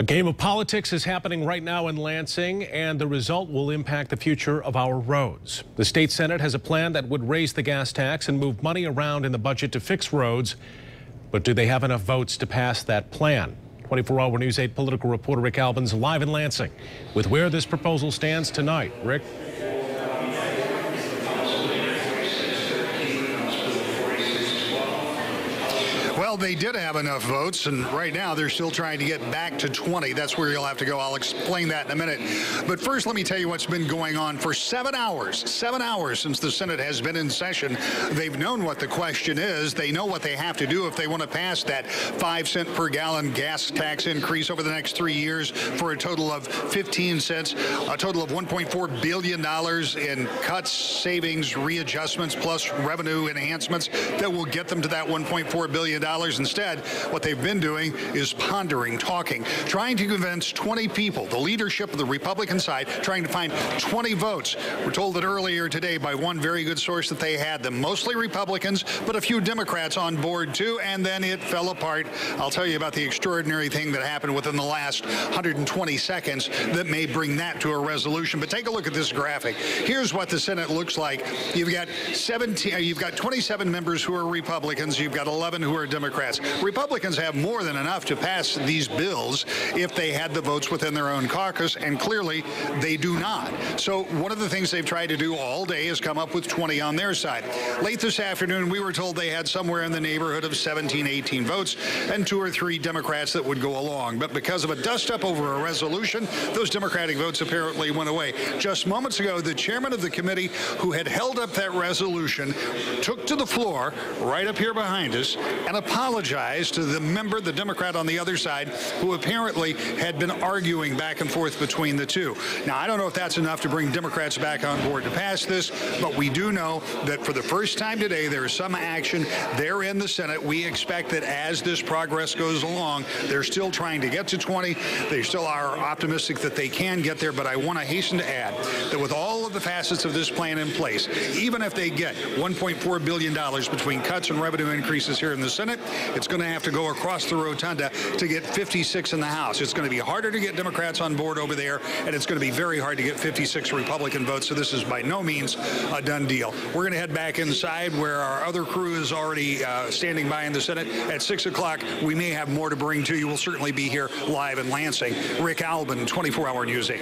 A game of politics is happening right now in Lansing, and the result will impact the future of our roads. The state Senate has a plan that would raise the gas tax and move money around in the budget to fix roads. But do they have enough votes to pass that plan? 24-hour News 8 political reporter Rick Albin's live in Lansing with where this proposal stands tonight. Rick? Well, they did have enough votes, and right now they're still trying to get back to 20. That's where you'll have to go. I'll explain that in a minute. But first, let me tell you what's been going on for 7 hours. 7 hours since the Senate has been in session. They've known what the question is. They know what they have to do if they want to pass that 5-cent per gallon gas tax increase over the next 3 years for a total of 15 cents, a total of $1.4 billion in cuts, savings, readjustments, plus revenue enhancements that will get them to that $1.4 billion. Instead, what they've been doing is pondering, talking, trying to convince 20 people, the leadership of the Republican side, trying to find 20 votes. We're told that earlier today by one very good source that they had them, mostly Republicans, but a few Democrats on board too, and then it fell apart. I'll tell you about the extraordinary thing that happened within the last 120 seconds that may bring that to a resolution. But take a look at this graphic. Here's what the Senate looks like. You've got 27 members who are Republicans. You've got 11 who are Democrats. Republicans have more than enough to pass these bills if they had the votes within their own caucus, and clearly they do not. So one of the things they've tried to do all day is come up with 20 on their side. Late this afternoon, we were told they had somewhere in the neighborhood of 17, 18 votes and 2 or 3 Democrats that would go along. But because of a dust-up over a resolution, those Democratic votes apparently went away. Just moments ago, the chairman of the committee who had held up that resolution took to the floor right up here behind us and apologized to the member, the Democrat on the other side, who apparently had been arguing back and forth between the two. Now, I don't know if that's enough to bring Democrats back on board to pass this, but we do know that for the first time today, there is some action there in the Senate. We expect that as this progress goes along, they're still trying to get to 20. They still are optimistic that they can get there, but I want to hasten to add that with all of the facets of this plan in place, even if they get $1.4 billion between cuts and revenue increases here in the Senate, it's going to have to go across the rotunda to get 56 in the House. It's going to be harder to get Democrats on board over there, and it's going to be very hard to get 56 Republican votes, so this is by no means a done deal. We're going to head back inside where our other crew is already standing by in the Senate. At 6 o'clock, we may have more to bring to you. We'll certainly be here live in Lansing. Rick Albin, 24-hour News 8.